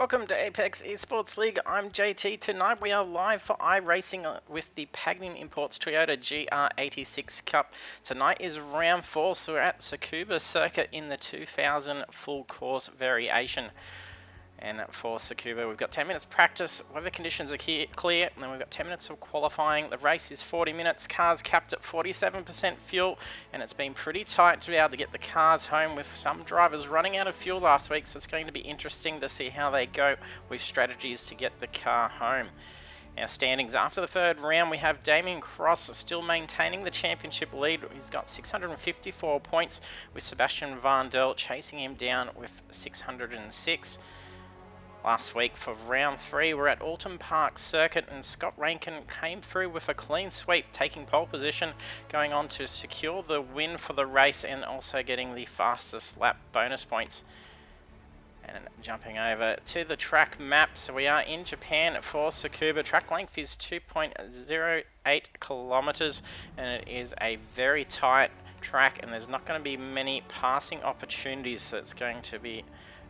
Welcome to Apex Esports League. I'm JT. Tonight we are live for iRacing with the Pagnian Imports Toyota GR86 Cup. Tonight is round 4, so we're at Tsukuba circuit in the 2000 full course variation. And for Tsukuba, we've got 10 minutes practice, weather conditions are clear, and then we've got 10 minutes of qualifying. The race is 40 minutes, cars capped at 47% fuel, and it's been pretty tight to be able to get the cars home with some drivers running out of fuel last week, so it's going to be interesting to see how they go with strategies to get the car home. Our standings after the third round, we have Damien Cross still maintaining the championship lead. He's got 654 points, with Sebastian Vandel chasing him down with 606. Last week for round 3, we're at Alton Park Circuit, and Scott Rankin came through with a clean sweep, taking pole position, going on to secure the win for the race and also getting the fastest lap bonus points. And jumping over to the track map, so we are in Japan for Tsukuba. Track length is 2.08 kilometers, and it is a very tight track, and there's not going to be many passing opportunities, so it's going to be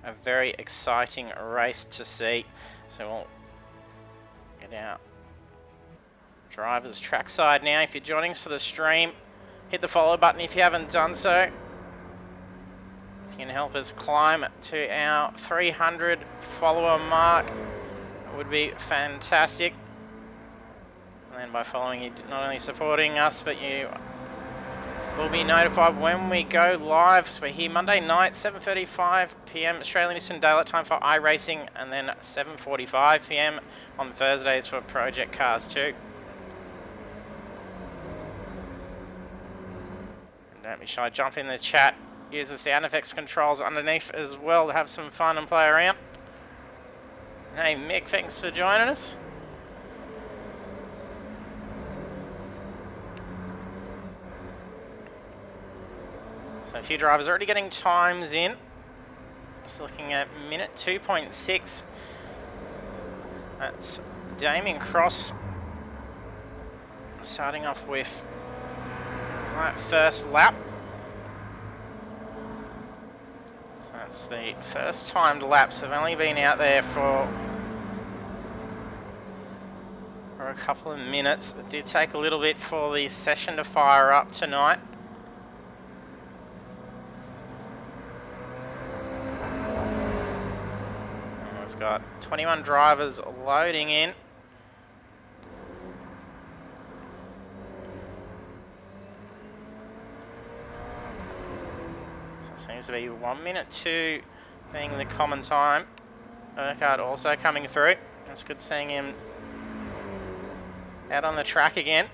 a very exciting race to see. So we'll get our drivers trackside now. If you're joining us for the stream, hit the follow button if you haven't done so. If you can help us climb to our 300 follower mark, it would be fantastic. And then by following, you're not only supporting us, but you will be notified when we go live. So we're here Monday night, 7:35 PM Australian Eastern Daylight Time for iRacing, and then 7:45 PM on Thursdays for Project Cars 2. And don't be shy, jump in the chat. Use the sound effects controls underneath as well to have some fun and play around. Hey Mick, thanks for joining us. So a few drivers already getting times in. Just looking at minute 2.6. That's Damien Cross starting off with that first lap. So that's the first timed laps. They've only been out there for a couple of minutes. It did take a little bit for the session to fire up tonight. Got 21 drivers loading in. So it seems to be 1 minute 2 being the common time. Urquhart also coming through. It's good seeing him out on the track again.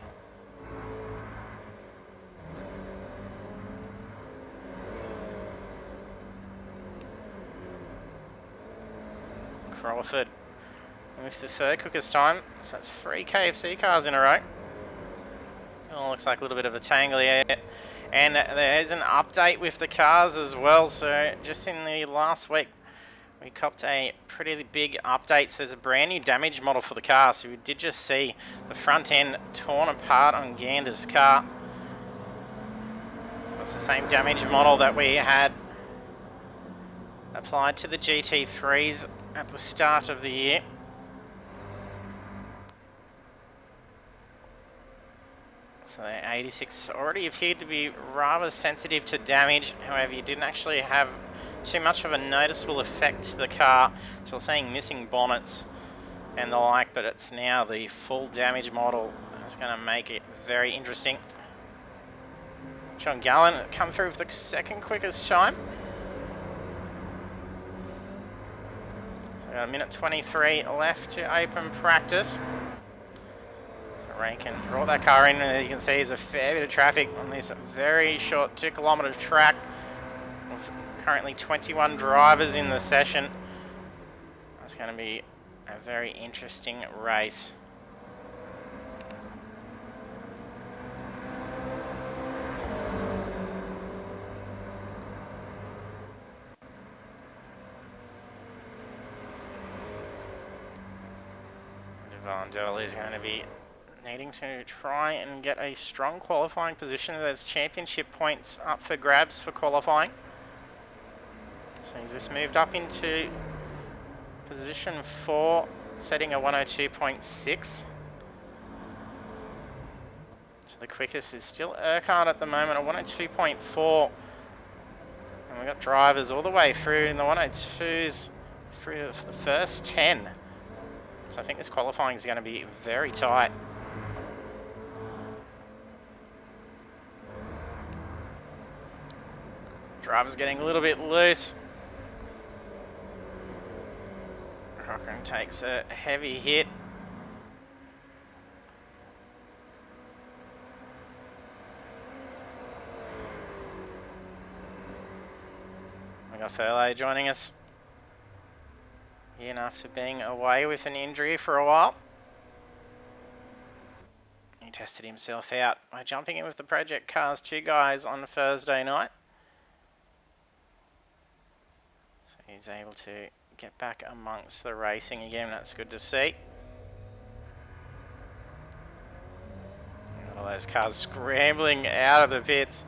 Crawford with the third quickest time, so that's 3 KFC cars in a row. Oh, looks like a little bit of a tangle here. And there's an update with the cars as well, so just in the last week we copped a pretty big update. So there's a brand new damage model for the car, so we did just see the front end torn apart on Gander's car. So it's the same damage model that we had applied to the GT3s at the start of the year. So the 86 already appeared to be rather sensitive to damage. However, you didn't actually have too much of a noticeable effect to the car. So we're seeing missing bonnets and the like, but it's now the full damage model. That's going to make it very interesting. John Gallen come through with the second quickest time. Got a minute 23 left to open practice. So Rankin brought that car in, and you can see there's a fair bit of traffic on this very short 2 kilometre track. With currently 21 drivers in the session. That's going to be a very interesting race. Vandel is going to be needing to try and get a strong qualifying position. There's championship points up for grabs for qualifying. So he's just moved up into Position 4, setting a 102.6. So the quickest is still Urquhart at the moment, a 102.4. And we've got drivers all the way through in the 102s through the first 10. So I think this qualifying is going to be very tight. Driver's getting a little bit loose. Cochran takes a heavy hit. We got Furley joining us in after being away with an injury for a while. He tested himself out by jumping in with the Project Cars 2 guys on Thursday night. So he's able to get back amongst the racing again. That's good to see. All those cars scrambling out of the pits.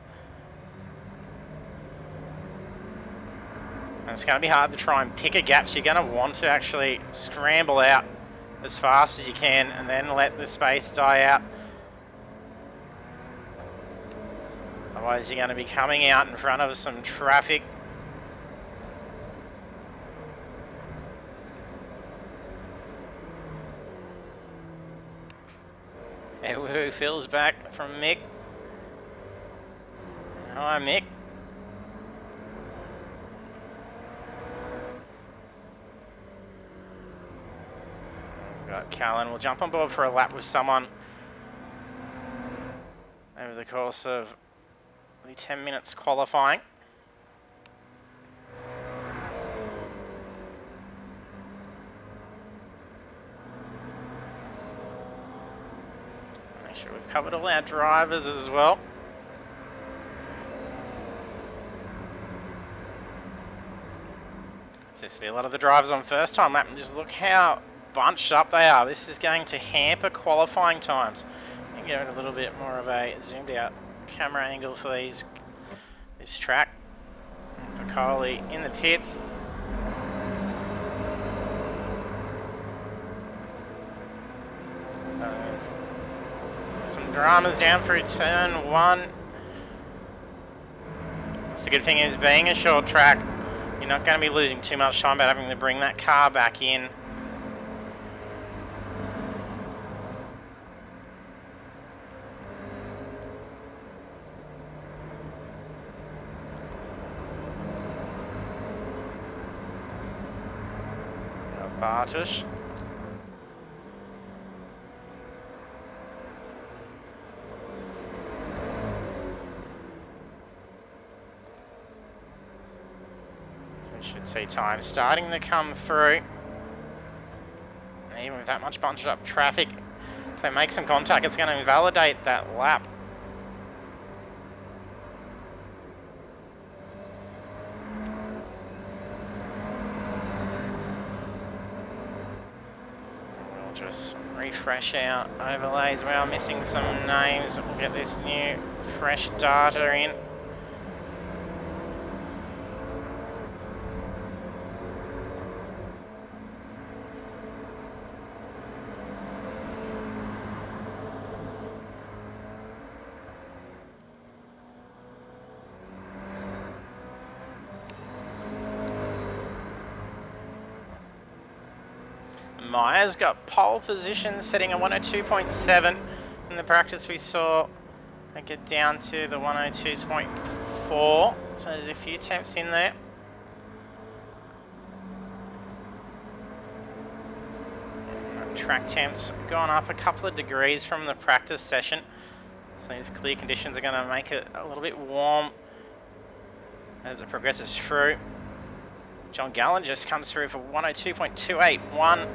And it's going to be hard to try and pick a gap, so you're going to want to actually scramble out as fast as you can and then let the space die out. Otherwise you're going to be coming out in front of some traffic. Who Phil's back from Mick. Hi Mick. We've got Callan. We'll jump on board for a lap with someone over the course of the 10 minutes qualifying. Make sure we've covered all our drivers as well. Seems to be a lot of the drivers on first time lap, and just look how bunched up they are. This is going to hamper qualifying times. You can get a little bit more of a zoomed out camera angle for this track. Piccoli in the pits. There's some dramas down through turn 1. It's the good thing is, being a short track, you're not going to be losing too much time about having to bring that car back in. Bartosz. So we should see time starting to come through. And even with that much bunched up traffic, if they make some contact, it's going to invalidate that lap. Just refresh our overlays. We are missing some names. We'll get this new fresh data in. Myers got pole position, setting a 102.7. In the practice we saw it get down to the 102.4, so there's a few temps in there. Track temps gone up a couple of degrees from the practice session, so these clear conditions are going to make it a little bit warm as it progresses through. John Gallen just comes through for 102.281.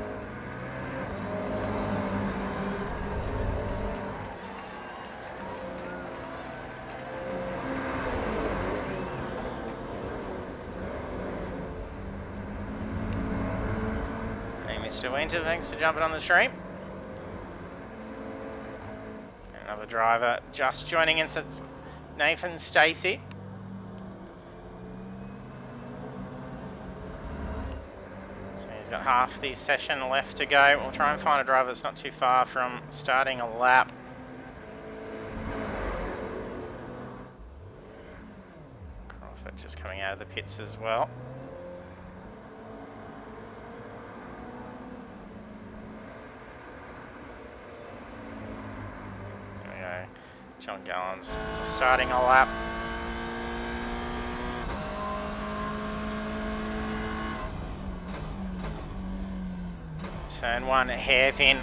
Mr. Winter, thanks for jumping on the stream. Another driver just joining us, it's Nathan Stacey. So He's got half the session left to go. We'll try and find a driver that's not too far from starting a lap. Crawford just coming out of the pits as well. There we go. John Gallen's just starting a lap. Turn one, hairpin,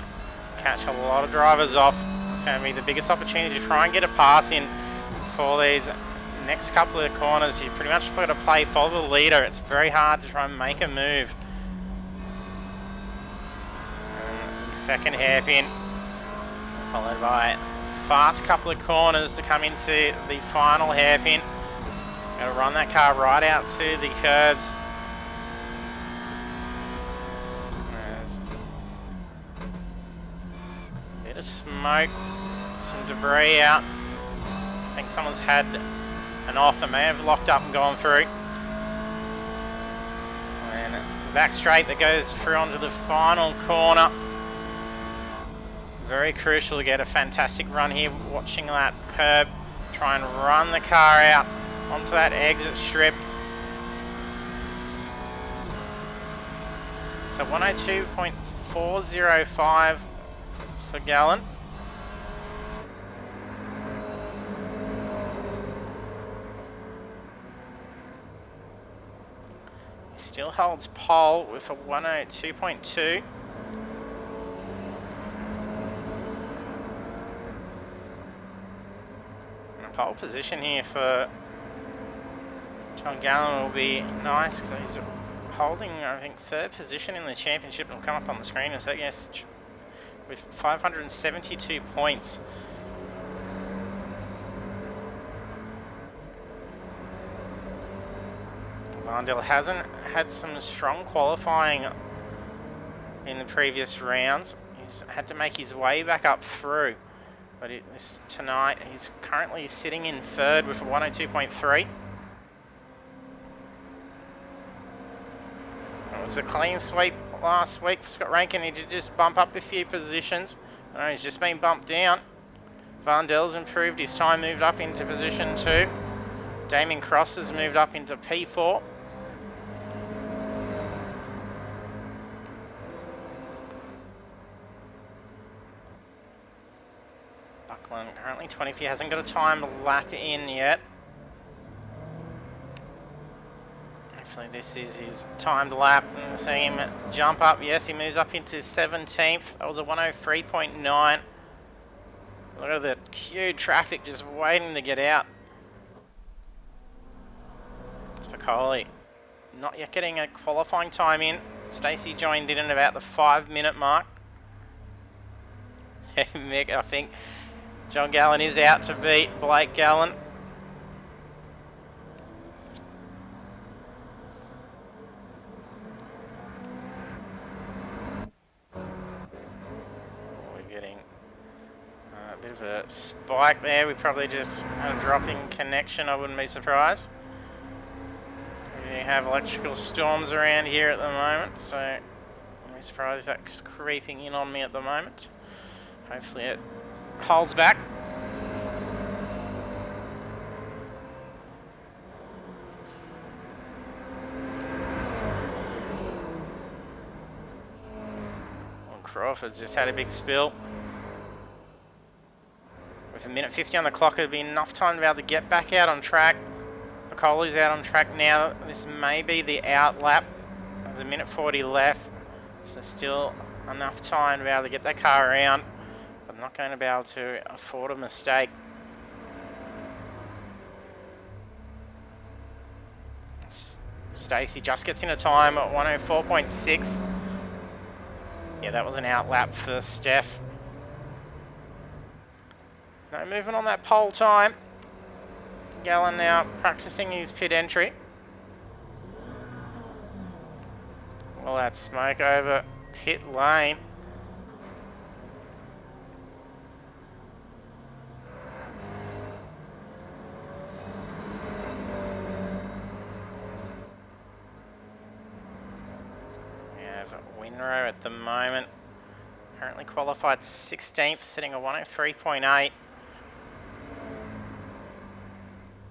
catch a lot of drivers off. It's going to be the biggest opportunity to try and get a pass in for these next couple of corners. You pretty much got to play follow the leader. It's very hard to try and make a move. And the second hairpin, followed by a fast couple of corners to come into the final hairpin. Got to run that car right out to the curves. Bit of smoke, some debris out. I think someone's had an off and may have locked up and gone through. And back straight that goes through onto the final corner. Very crucial to get a fantastic run here, watching that curb. Try and run the car out onto that exit strip. So 102.405 for Gallen. He still holds pole with a 102.2. And a pole position here for John Gallen will be nice because he's holding, I think, third position in the championship. It'll come up on the screen in a sec. Yes, with 572 points. Vandel hasn't had some strong qualifying in the previous rounds. He's had to make his way back up through. But tonight, he's currently sitting in third with a 102.3. It was a clean sweep last week for Scott Rankin. He did just bump up a few positions. No, he's just been bumped down. Vandel's improved. His time moved up into position 2. Damien Cross has moved up into P4. Buckland currently 20th. He hasn't got a time lap in yet. Hopefully this is his timed lap. And seeing him jump up. Yes, he moves up into 17th. That was a 103.9. Look at the queued traffic just waiting to get out. It's Piccoli. Not yet getting a qualifying time in. Stacey joined in at about the 5-minute mark. Mick, I think John Gallen is out to beat Blake Gallen. Bit of a spike there. We probably just had a drop in connection. I wouldn't be surprised. We have electrical storms around here at the moment, so I wouldn't be surprised if that's creeping in on me at the moment. Hopefully it holds back. Well, Crawford's just had a big spill. With a minute 50 on the clock, it'd be enough time to be able to get back out on track. Piccoli's out on track now. This may be the out lap. There's a minute 40 left. So still enough time to be able to get that car around. But not going to be able to afford a mistake. Stacey just gets in a time at 104.6. Yeah, that was an out lap for Steph. No movement on that pole time. Gallen now practicing his pit entry. Well, that smoke over pit lane. Yeah, have Winrow at the moment. Currently qualified 16th, sitting a 103.8.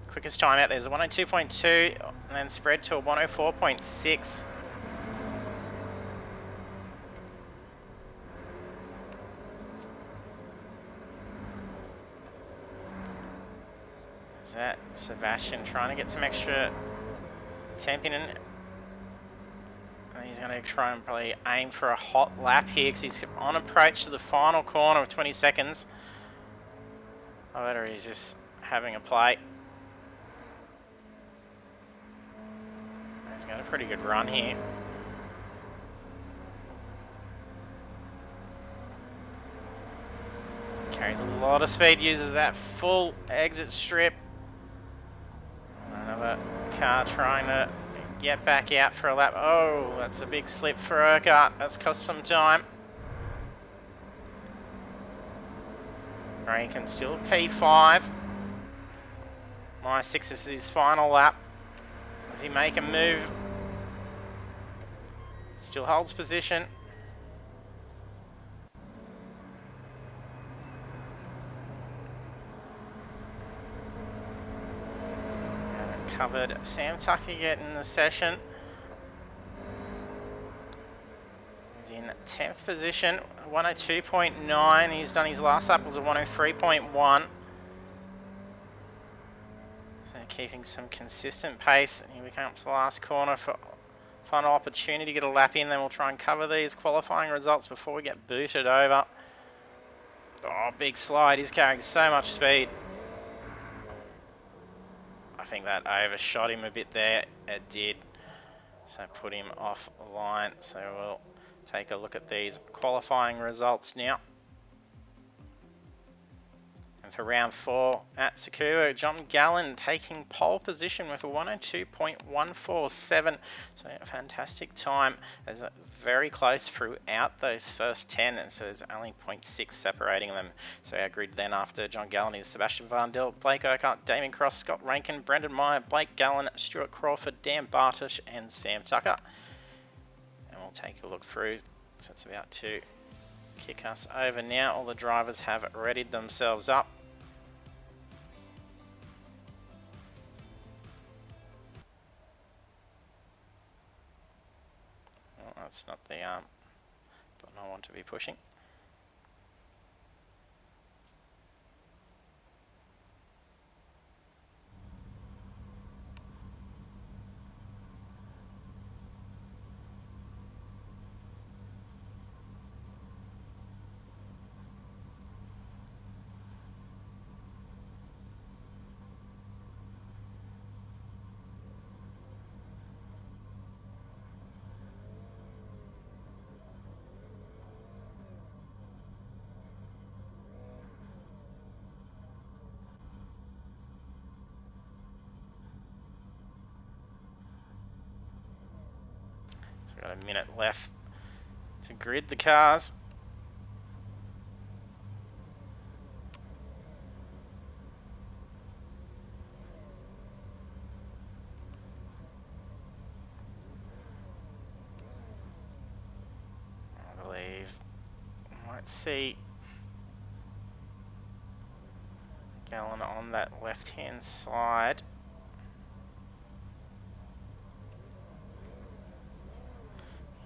Quickest time out there is a 102.2 and then spread to a 104.6. Is that Sebastian trying to get some extra temping in? And he's going to try and probably aim for a hot lap here because he's on approach to the final corner of 20 seconds. I bet he's just having a play. He's got a pretty good run here. Carries a lot of speed, uses that full exit strip. Another car trying to get back out for a lap. Oh, that's a big slip for Urquhart. That's cost some time. Rankin still P5. -6 is his final lap. Does he make a move? Still holds position. Haven't covered Sam Tucker yet in the session. He's in 10th position, 102.9. He's done his last lap was a 103.1. Keeping some consistent pace. Here we come up to the last corner for final opportunity to get a lap in. Then we'll try and cover these qualifying results before we get booted over. Oh, big slide. He's carrying so much speed. I think that overshot him a bit there. It did. So put him off line. So we'll take a look at these qualifying results now. For round 4 at Tsukuba, John Gallen taking pole position with a 102.147. So a fantastic time. It's very close throughout those first 10, and so there's only 0.6 separating them. So our grid then after John Gallen is Sebastian Vandel, Blake Urquhart, Damien Cross, Scott Rankin, Brendan Meyer, Blake Gallen, Stuart Crawford, Dan Bartosh and Sam Tucker. And we'll take a look through. So it's about to kick us over now. All the drivers have readied themselves up. That's not the button I want to be pushing. So we've got a minute left to grid the cars. I believe we might see Gallen on that left-hand side.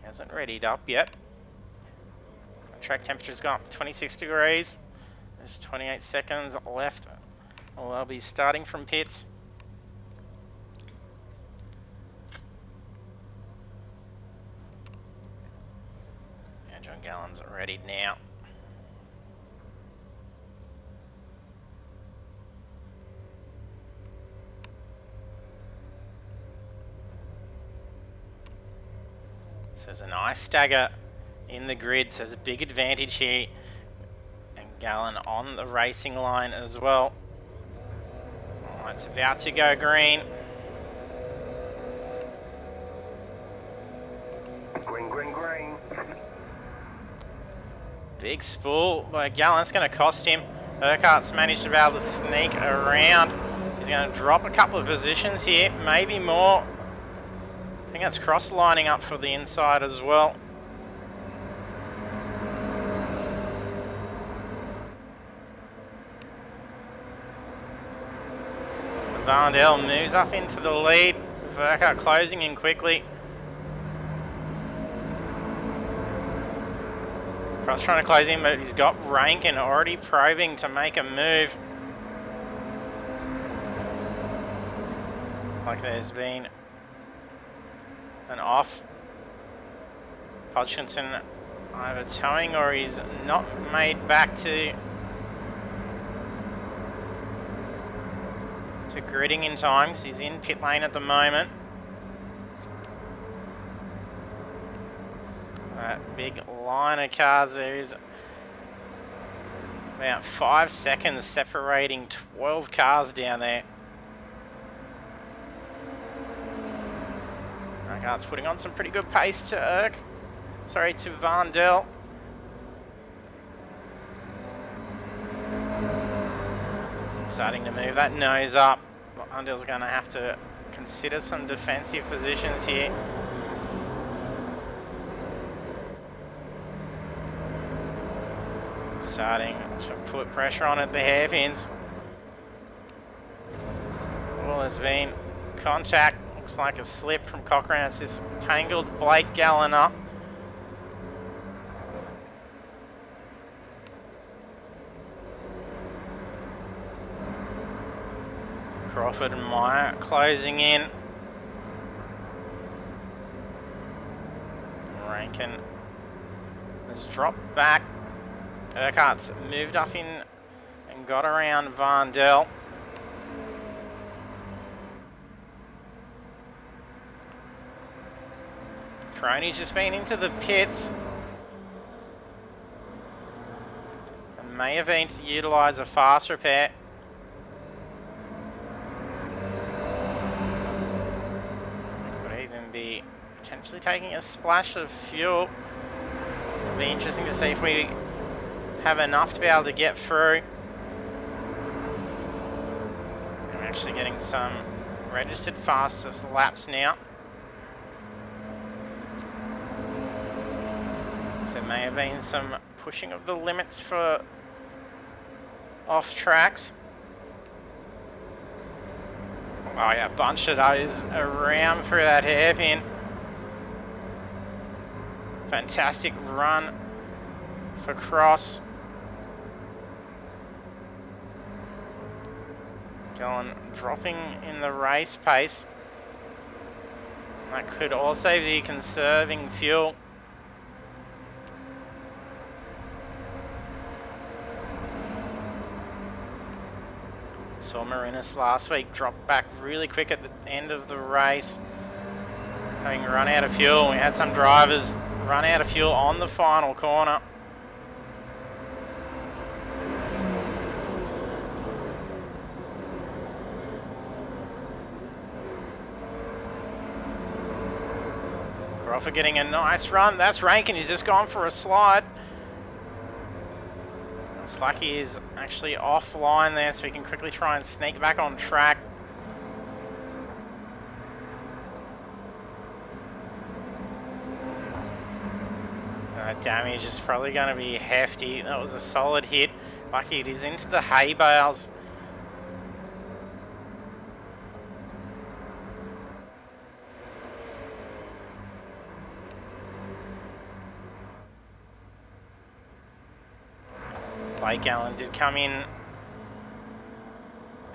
Hasn't readied up yet. Track temperature's gone up to 26 degrees. There's 28 seconds left. Well, I'll be starting from pits. Yeah, John Gallen's ready now. So there's a nice stagger in the grid, so there's a big advantage here. And Gallen on the racing line as well. Oh, it's about to go green. Green, green, green. Big spool by Gallen. It's going to cost him. Urquhart's managed to be able to sneak around. He's going to drop a couple of positions here, maybe more. I think that's Cross lining up for the inside as well. Varndell moves up into the lead. Verka closing in quickly. Cross trying to close in, but he's got Rankin already probing to make a move. Like there's been an off. Hodgkinson either towing or he's not made back to gridding in time because he's in pit lane at the moment. That big line of cars there is about 5 seconds separating 12 cars down there. It's putting on some pretty good pace to to Varndell. Starting to move that nose up. Varndell's going to have to consider some defensive positions here. Starting to put pressure on at the hairpins. Well, there's been contact. Looks like a slip from Cochrane. It's just tangled Blake Gallen up. Crawford and Meyer closing in. Rankin has dropped back. Urquhart's moved up in and got around Varndell. Crony's just been into the pits. And may have been to utilise a fast repair. Could even be potentially taking a splash of fuel. It'll be interesting to see if we have enough to be able to get through. I'm actually getting some registered fastest laps now. So there may have been some pushing of the limits for off tracks. Oh yeah, a bunch of those around through that hairpin. Fantastic run for Cross. Gallen dropping in the race pace. That could also be conserving fuel. Saw Marinas last week drop back really quick at the end of the race, having run out of fuel. We had some drivers run out of fuel on the final corner. Crawford getting a nice run. That's Rankin. He's just gone for a slide. It's like he is actually offline there, so he can quickly try and sneak back on track. Damage is probably going to be hefty. That was a solid hit. Lucky it is into the hay bales. Blake Gallen did come in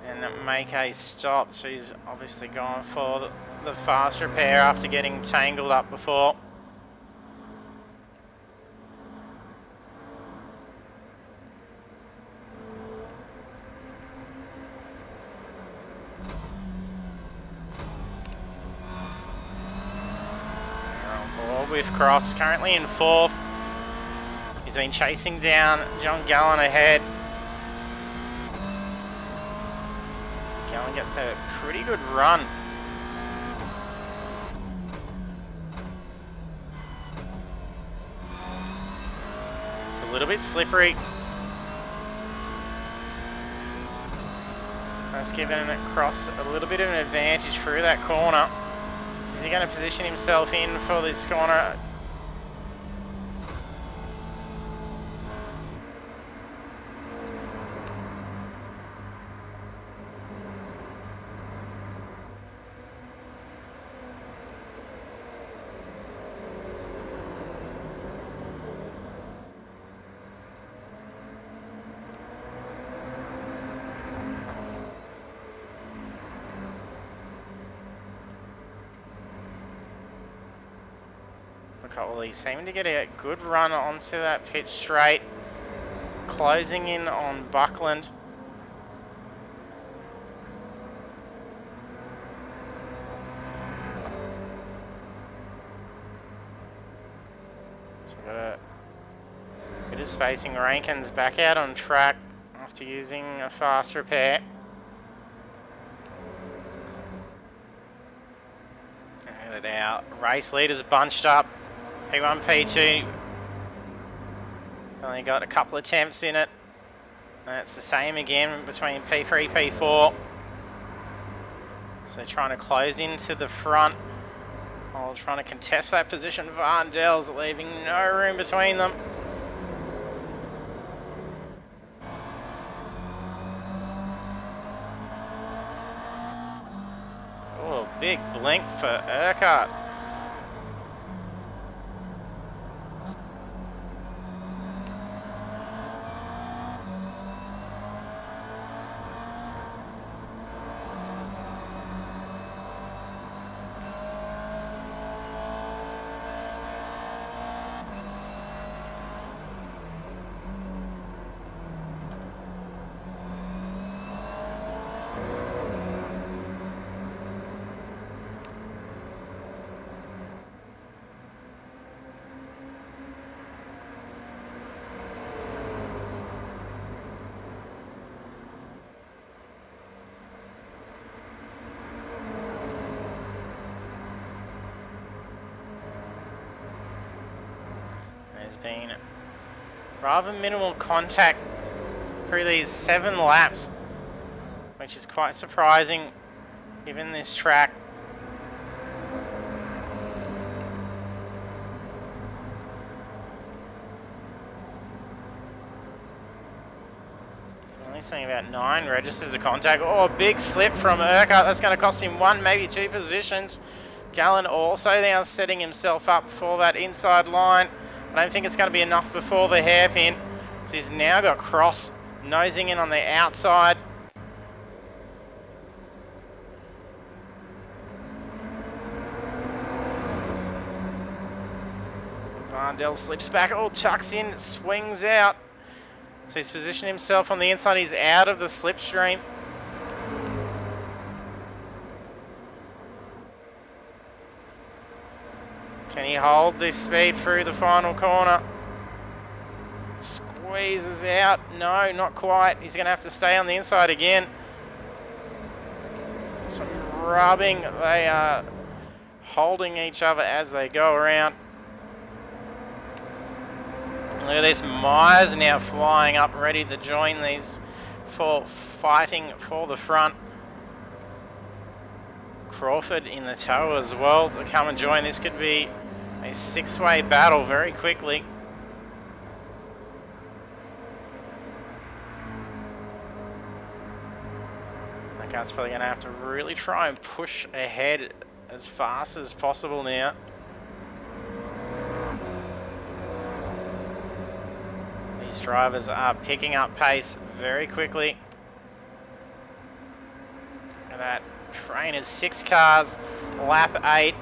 and make a stop, so he's obviously gone for the fast repair after getting tangled up before. With Cross currently in 4th. He's been chasing down John Gallen ahead. Gallen gets a pretty good run. It's a little bit slippery. That's given Cross a little bit of an advantage through that corner. Is he going to position himself in for this corner? Well, he's seeming to get a good run onto that pit straight, closing in on Buckland. So we've got a bit of spacing. Rankin's back out on track after using a fast repair. And our race leaders bunched up. P1, P2 only got a couple of attempts in it. And it's the same again between P3, P4. So trying to close into the front while trying to contest that position. Varndel's leaving no room between them. Oh, big blink for Urquhart. There's been rather minimal contact through these 7 laps, which is quite surprising given this track. So only seeing about 9 registers of contact. Oh, a big slip from Urquhart. That's going to cost him 1, maybe 2 positions. Gallen also now setting himself up for that inside line. I don't think it's going to be enough before the hairpin. So he's now got Cross nosing in on the outside. Varndell slips back, tucks in, swings out. So he's positioned himself on the inside. He's out of the slipstream. Can he hold this speed through the final corner? Squeezes out. No, not quite. He's going to have to stay on the inside again. Some rubbing. They are holding each other as they go around. Look at this. Myers now flying up, ready to join these for fighting for the front. Crawford in the tow as well to come and join. This could be a 6-way battle very quickly. Urquhart's probably going to have to really try and push ahead as fast as possible now. These drivers are picking up pace very quickly. And that train is 6 cars, lap 8.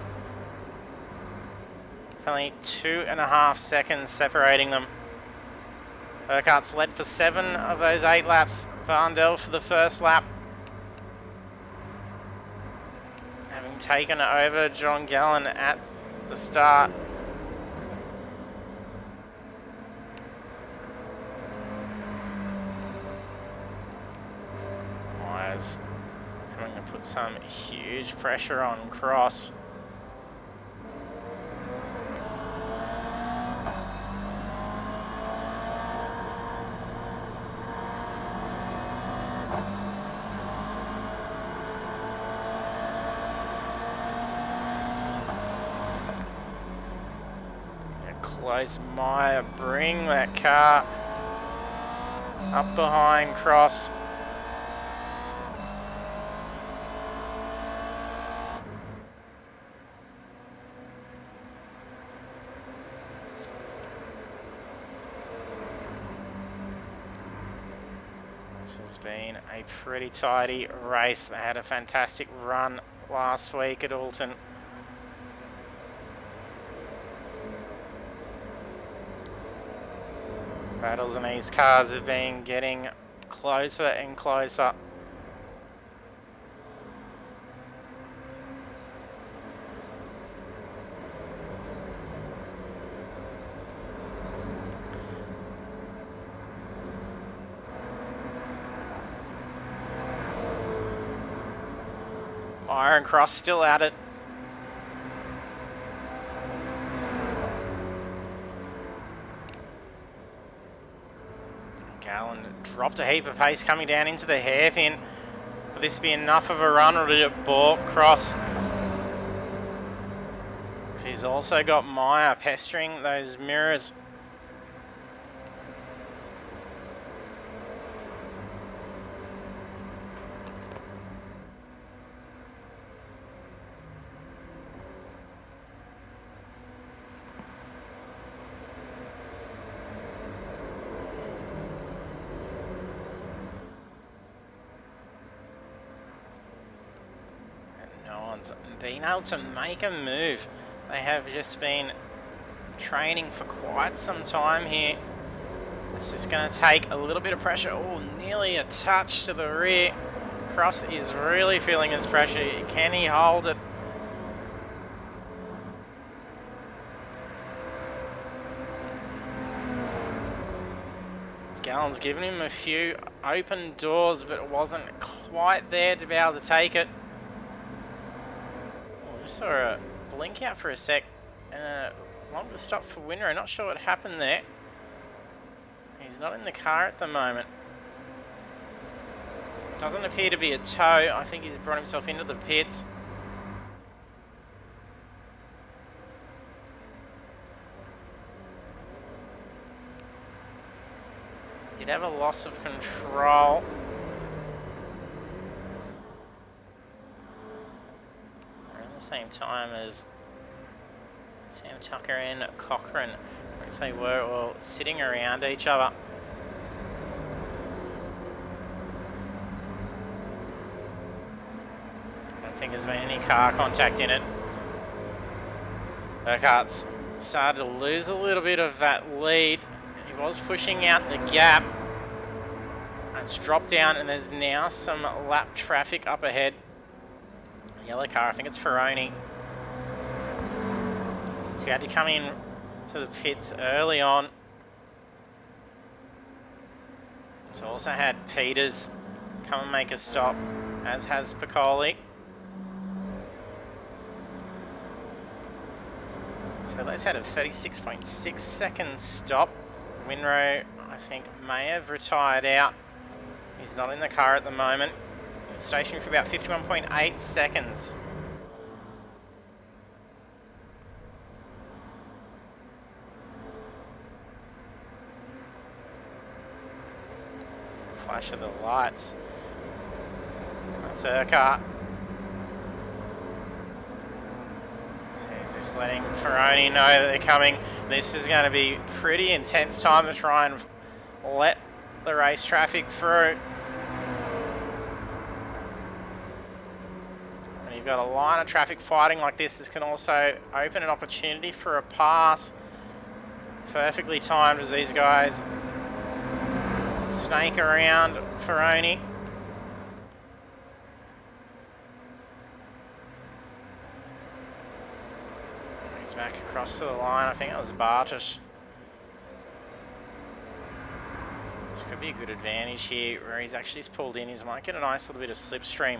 Only 2.5 seconds separating them. Urquhart's led for 7 of those 8 laps. Varndell for the first lap, having taken over John Gallen at the start. Myers having to put some huge pressure on Cross. Close Meyer, bring that car up behind Cross. This has been a pretty tidy race. They had a fantastic run last week at Alton. Battles in these cars have been getting closer and closer. Iron Cross still at it. Gallen dropped a heap of pace coming down into the hairpin. Will this be enough of a run, or did it balk Cross? He's also got Meyer pestering those mirrors. Been able to make a move. They have just been training for quite some time here. This is going to take a little bit of pressure. Oh, nearly a touch to the rear. Cross is really feeling his pressure. Can he hold it? Gallen's given him a few open doors, but it wasn't quite there to be able to take it. Just saw a blink out for a sec and a longer stop for Winrow. Not sure what happened there. He's not in the car at the moment. Doesn't appear to be a tow. I think he's brought himself into the pits. Did have a loss of control. Same time as Sam Tucker and Cochrane, or if they were all sitting around each other. I don't think there's been any car contact in it. Urquhart's started to lose a little bit of that lead. He was pushing out the gap. It's dropped down and there's now some lap traffic up ahead. Yellow car, I think it's Ferroni. So he had to come in to the pits early on. So also had Peters come and make a stop, as has Piccoli. Fellows had a 36.6 second stop. Winrow, I think, may have retired out. He's not in the car at the moment. Stationary for about 51.8 seconds. Flash of the lights. That's Urquhart. So he's just letting Ferroni know that they're coming. This is going to be pretty intense time to try and let the race traffic through. You've got a line of traffic fighting like this can also open an opportunity for a pass. Perfectly timed as these guys snake around Ferroni. He's back across to the line. I think that was Bartosz. This could be a good advantage here where he's actually just pulled in. He might get a nice little bit of slipstream.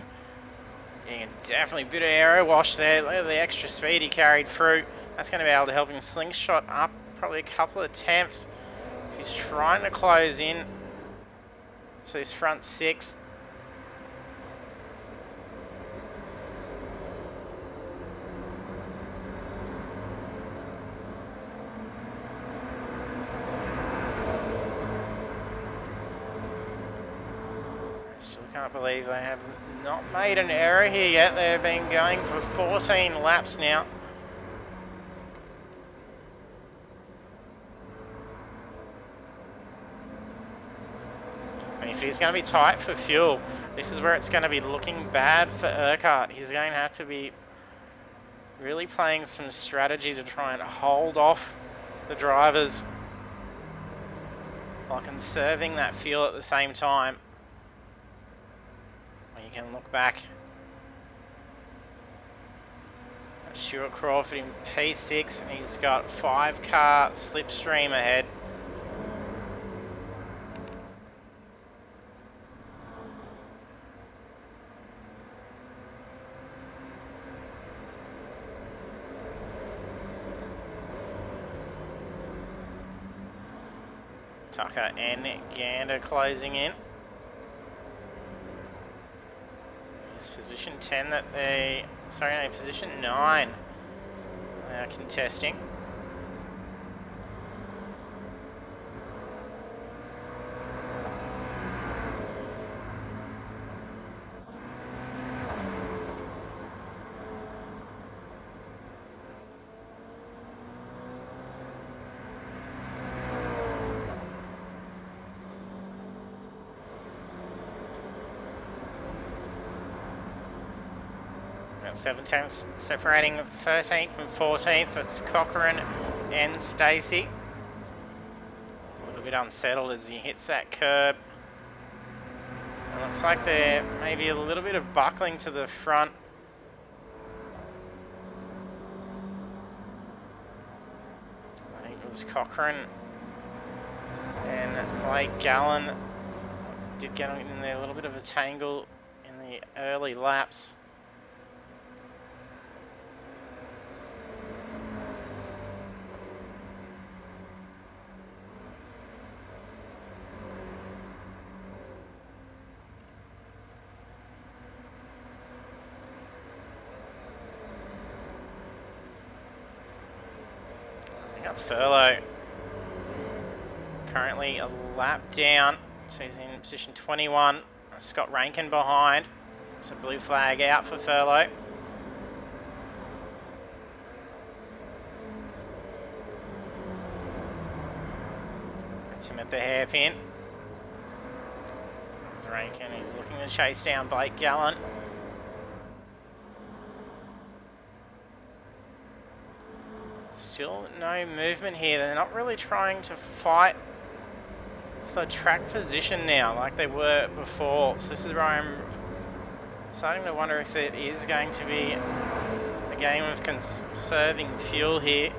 Yeah, definitely a bit of aero wash there. Look at the extra speed he carried through. That's going to be able to help him slingshot up probably a couple of attempts. He's trying to close in for this front six. Still can't believe they have not made an error here yet. They've been going for 14 laps now. And if he's going to be tight for fuel, this is where it's going to be looking bad for Urquhart. He's going to have to be really playing some strategy to try and hold off the drivers. while conserving that fuel at the same time. You can look back at Stuart Crawford in P6. He's got 5-car slipstream ahead. Tucker and Gander closing in. It's position 10 that they, sorry, no, position 9 they are contesting. About 7 tenths separating 13th and 14th. It's Cochrane and Stacey. A little bit unsettled as he hits that curb. It looks like there may be a little bit of buckling to the front. I think it was Cochrane and Blake Gallen did get in there, a little bit of a tangle in the early laps. That's Furlow. Currently a lap down, so he's in position 21. Scott Rankin behind. It's a blue flag out for Furlow. That's him at the hairpin. There's Rankin, he's looking to chase down Blake Gallen. Still no movement here. They're not really trying to fight for track position now like they were before. So this is where I'm starting to wonder if it is going to be a game of conserving fuel here.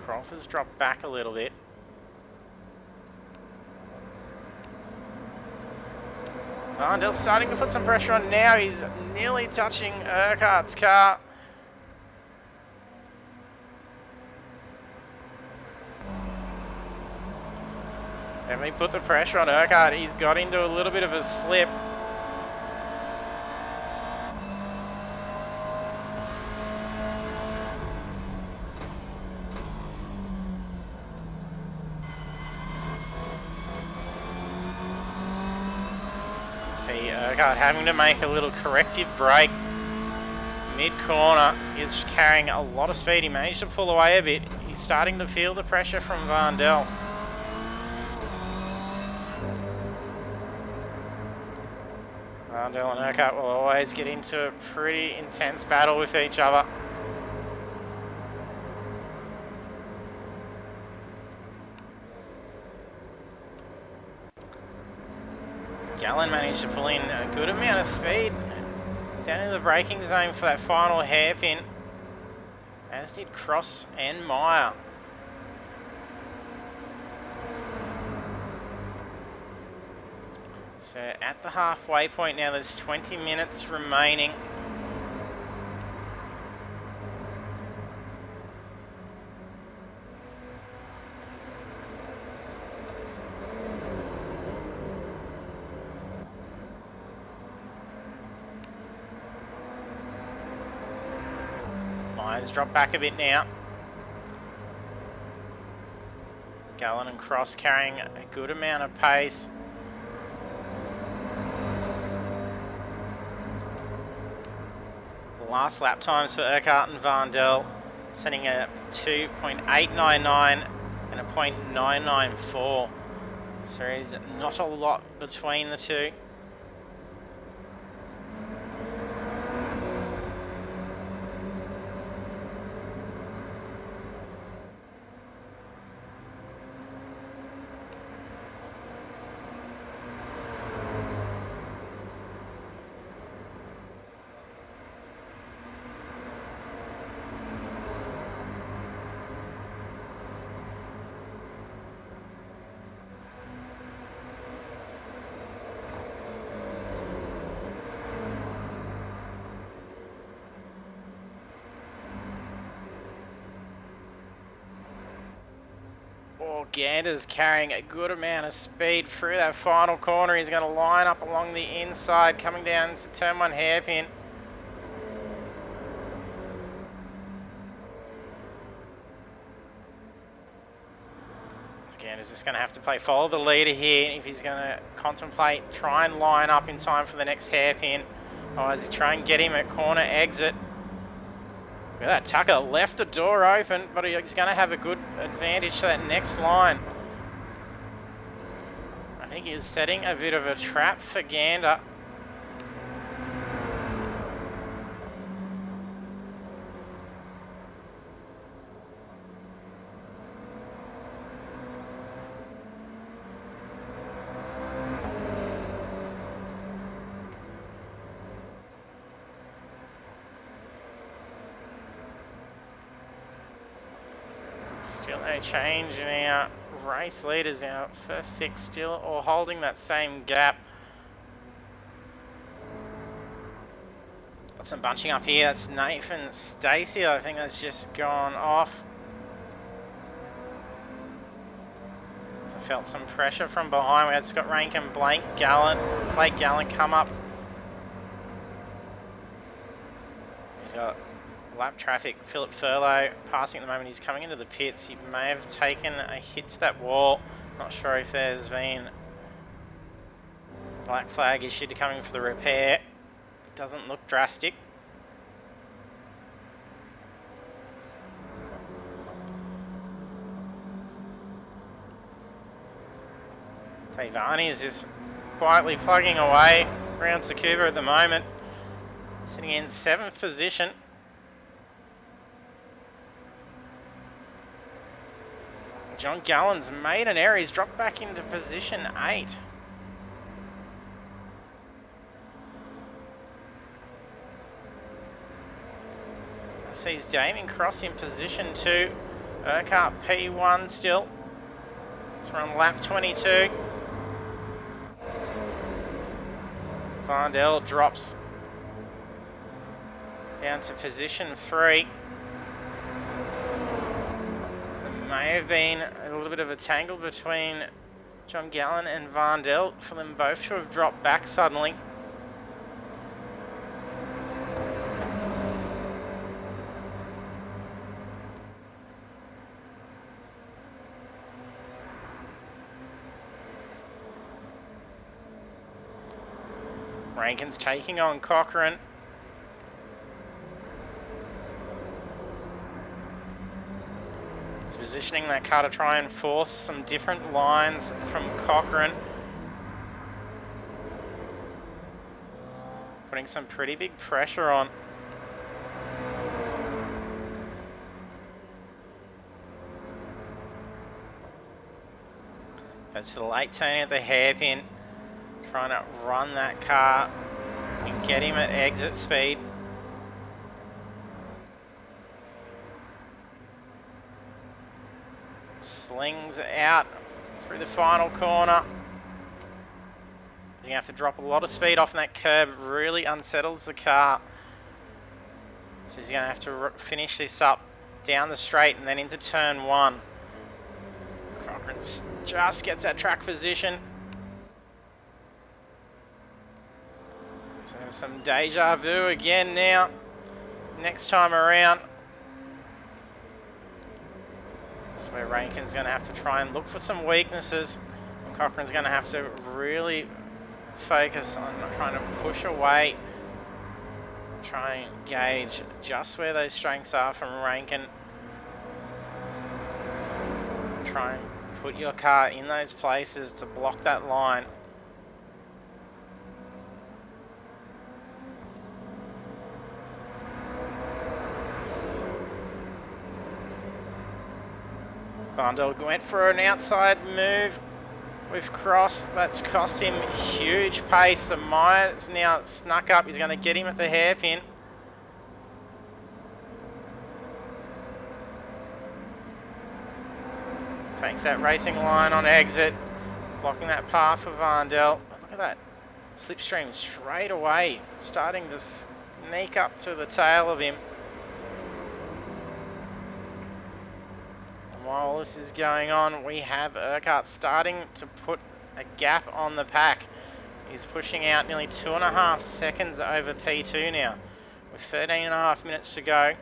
Crawford's dropped back a little bit. Varndell's starting to put some pressure on now. He's nearly touching Urquhart's car. Let me put the pressure on Urquhart. He's got into a little bit of a slip. See Urquhart having to make a little corrective brake mid-corner. He's carrying a lot of speed. He managed to pull away a bit. He's starting to feel the pressure from Varndell. Varndell and Urquhart will always get into a pretty intense battle with each other. Gallen managed to pull in a good amount of speed down in the braking zone for that final hairpin, as did Cross and Meyer. So at the halfway point now, there's 20 minutes remaining. Meyer's dropped back a bit now. Gallen and Cross carrying a good amount of pace. Last lap times for Urquhart and Varndell, setting a 2.899 and a 0.994. So there's not a lot between the two. Gander's carrying a good amount of speed through that final corner. He's going to line up along the inside, coming down to turn 1 hairpin. Gander's just going to have to play follow the leader here if he's going to contemplate, try and line up in time for the next hairpin. Otherwise, try and get him at corner exit. Look at that, Tucker left the door open, but he's going to have a good advantage to that next line. I think he's setting a bit of a trap for Gander. Still no change in our race leaders. Our first 6 still all holding that same gap. Got some bunching up here. That's Nathan Stacey. I think that's just gone off. So I felt some pressure from behind. We had Scott Rankin, Blake Gallen come up. He's got lap traffic. Philip Furlow passing at the moment. He's coming into the pits. He may have taken a hit to that wall. Not sure if there's been black flag issued to coming for the repair. It doesn't look drastic. Tavani is just quietly plugging away around Tsukuba at the moment. Sitting in 7th position. John Gallen's made an error. He's dropped back into position 8. Sees Damien Cross in position 2. Urquhart P1 still. So we're on lap 22. Vardell drops down to position 3. May have been a little bit of a tangle between John Gallen and Vardell for them both to have dropped back suddenly. Rankin's taking on Cochrane. He's positioning that car to try and force some different lines from Cochrane. Putting some pretty big pressure on. Goes for the late turning at the hairpin. Trying to run that car and get him at exit speed. Slings out through the final corner. You have to drop a lot of speed off in that curb. It really unsettles the car. So he's going to have to finish this up down the straight and then into turn 1. Cochrane just gets that track position. So some deja vu again now. Next time around. So where Rankin's going to have to try and look for some weaknesses. And Cochrane's going to have to really focus on trying to push away. Try and gauge just where those strengths are from Rankin. Try and put your car in those places to block that line. Vardell went for an outside move with Cross. That's cost him huge pace. So Myers now snuck up. He's going to get him at the hairpin. Takes that racing line on exit. Blocking that path for Vardell. Look at that slipstream straight away. Starting to sneak up to the tail of him. while this is going on, we have Urquhart starting to put a gap on the pack. He's pushing out nearly 2.5 seconds over P2 now, with 13.5 minutes to go.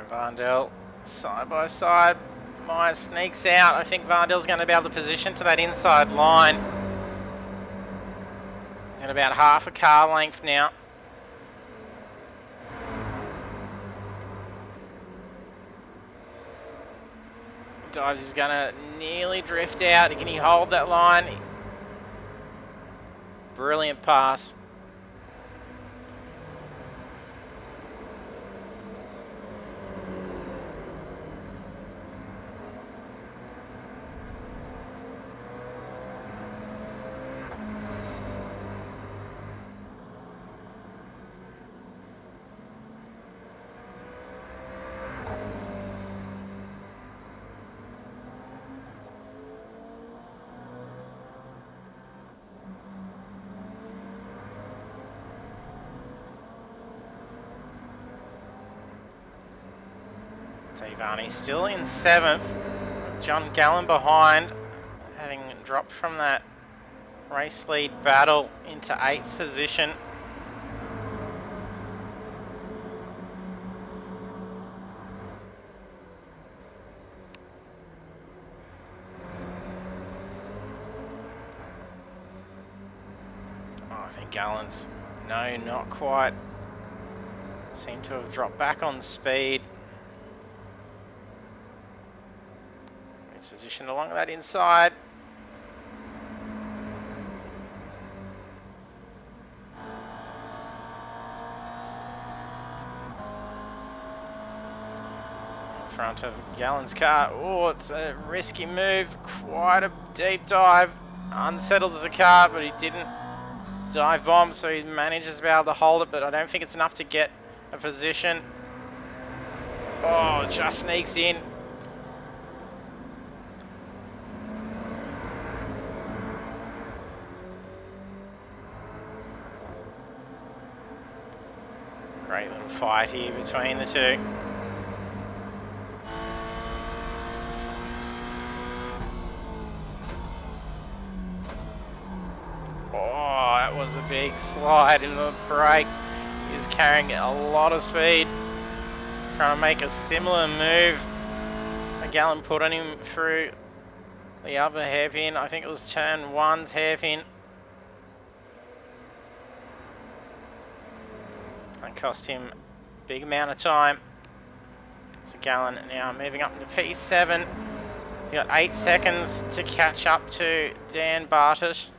Vandel side by side. Meyer sneaks out. I think Vandel's going to be able to position to that inside line. He's at about half a car length now. Dives is going to nearly drift out. Can he hold that line? Brilliant pass. Ivani still in 7th, with John Gallen behind, having dropped from that race lead battle into 8th position. Oh, I think Gallen's, no, not quite. Seem to have dropped back on speed. It's positioned along that inside. In front of Gallen's car. Oh, it's a risky move. Quite a deep dive. Unsettled as a car, but he didn't dive bomb, so he manages to be able to hold it, but I don't think it's enough to get a position. Oh, just sneaks in. Great little fight here between the two. Oh, that was a big slide in the brakes. He's carrying a lot of speed. Trying to make a similar move. Gallen put on him through the other hairpin. I think it was turn 1's hairpin. And cost him a big amount of time. So Gallen now moving up to P7. He's got 8 seconds to catch up to Dan Bartish.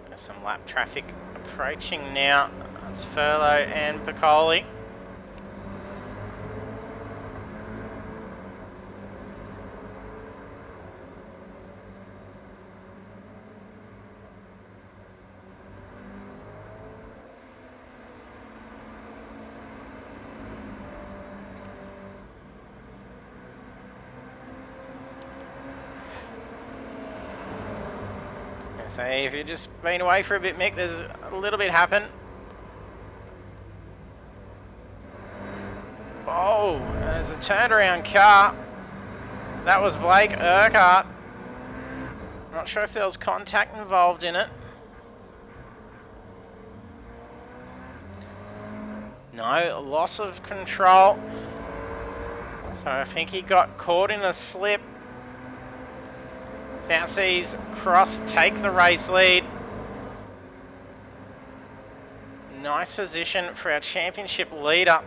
There's some lap traffic approaching now. That's Furlow and Piccoli. So if you've just been away for a bit, Mick, there's a little bit happened. Oh, there's a turnaround car. That was Blake Urquhart. I'm not sure if there was contact involved in it. No, loss of control. So I think he got caught in a slip. Southseas Cross take the race lead. Nice position for our championship leader.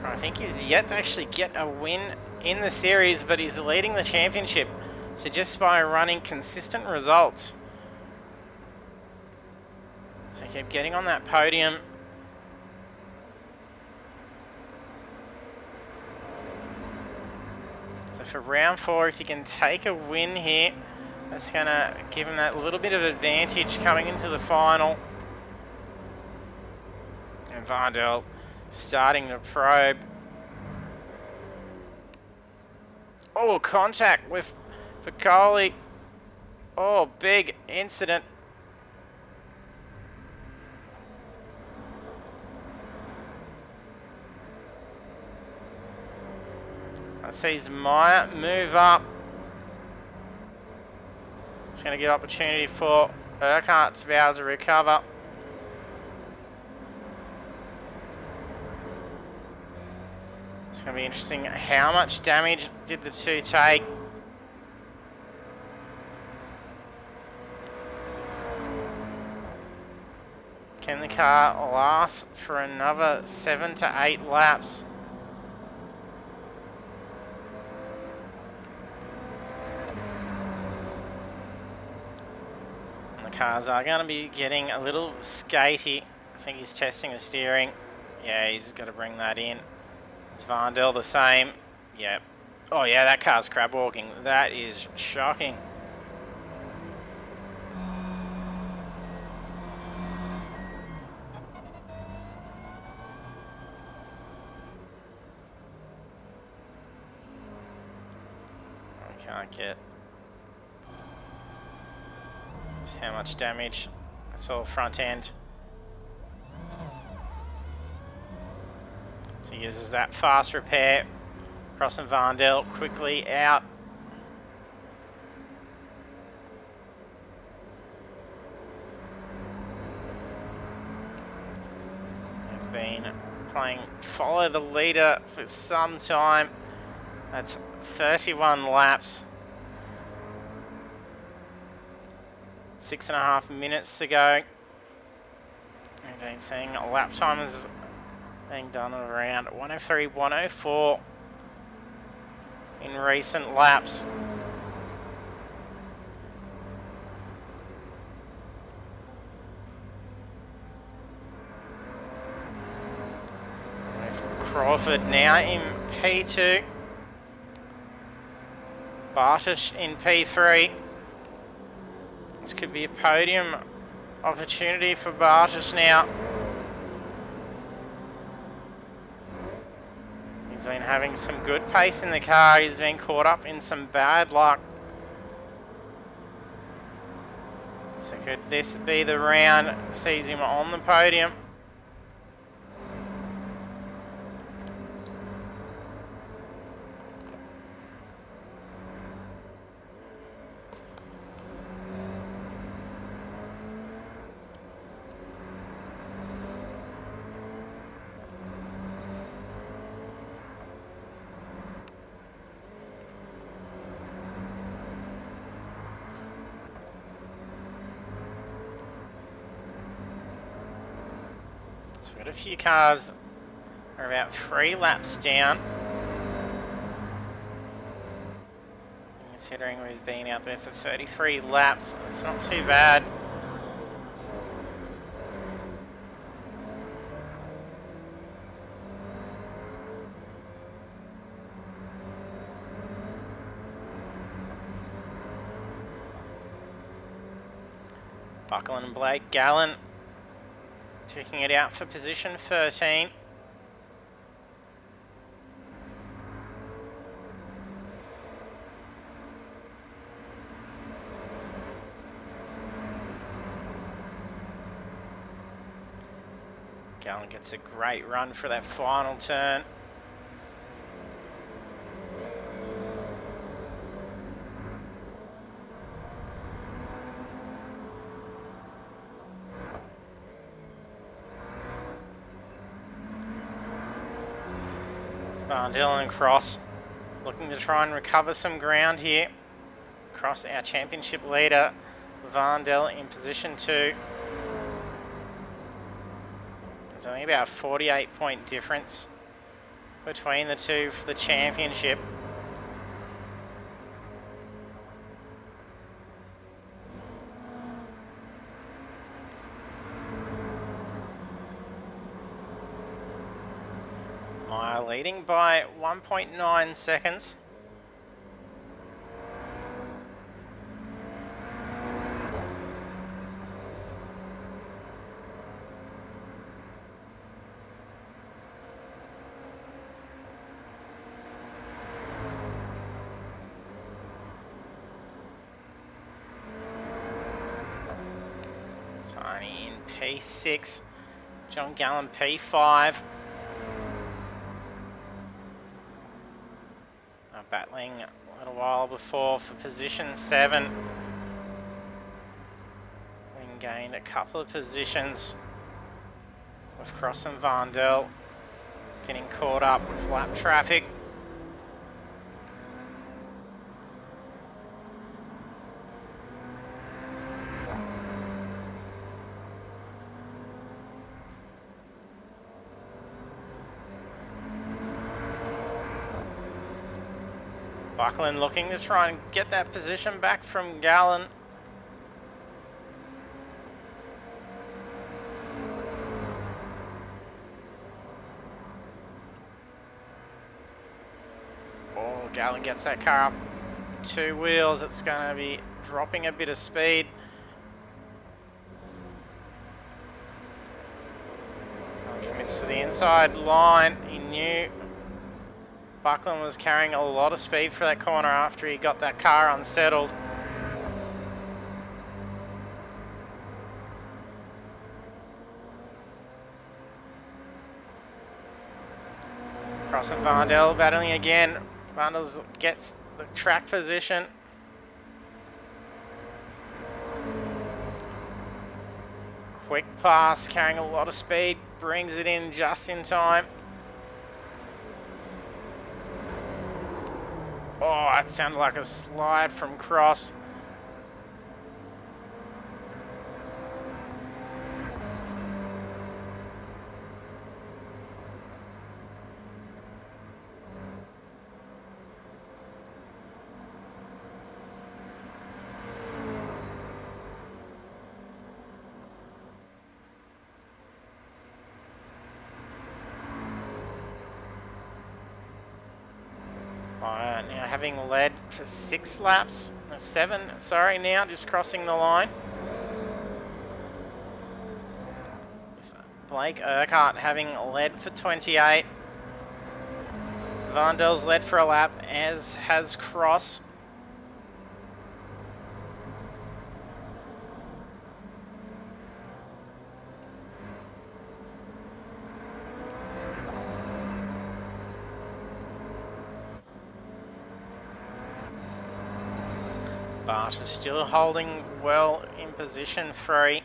I think he's yet to actually get a win in the series, but he's leading the championship. So just by running consistent results. So keep getting on that podium. So for round 4, if you can take a win here, that's going to give him that little bit of advantage coming into the final. And Vardell starting to probe. Oh, contact with Ficoli. Oh, big incident. That sees Meyer move up. It's going to give opportunity for Urquhart to be able to recover. It's going to be interesting. How much damage did the two take? Can the car last for another 7 to 8 laps? And the cars are going to be getting a little skatey. I think he's testing the steering. Yeah, he's got to bring that in. Is Vardell the same? Yeah. Oh yeah, that car's crab walking. That is shocking. I can't get just how much damage. That's all front end. So he uses that fast repair. Crossing Vardell quickly out. They've been playing follow the leader for some time. That's 31 laps. 6.5 minutes to go. We've been seeing lap timers being done at around 103, 104 in recent laps. Crawford now in P2. Bartosz in P3. This could be a podium opportunity for Bartosz now. He's been having some good pace in the car. He's been caught up in some bad luck. So could this be the round that sees him on the podium? So we've got a few cars are about 3 laps down. Considering we've been out there for 33 laps, it's not too bad. Buckland and Blake Gallen checking it out for position 13. Gallen gets a great run for that final turn. Vardell and Cross looking to try and recover some ground here. Cross, our championship leader. Vardell in position 2. There's only about a 48-point difference between the two for the championship. Meyer leading by 1.9 seconds. Tiny in P6, John Gallen P5. Battling a little while before for position 7. Then gained a couple of positions with Cross and Vandel getting caught up with lap traffic. Buckland looking to try and get that position back from Gallen. Oh, Gallen gets that car up 2 wheels. It's going to be dropping a bit of speed. Commits to the inside line. He knew Buckland was carrying a lot of speed for that corner after he got that car unsettled. Cross and Vandel battling again. Vandel gets the track position. Quick pass, carrying a lot of speed, brings it in just in time. Oh, that sounded like a slide from Cross. Now having led for 6 laps, 7, sorry, now just crossing the line. Blake Urquhart having led for 28. Vandel's led for a lap, as has Cross. Bart is still holding well in position 3.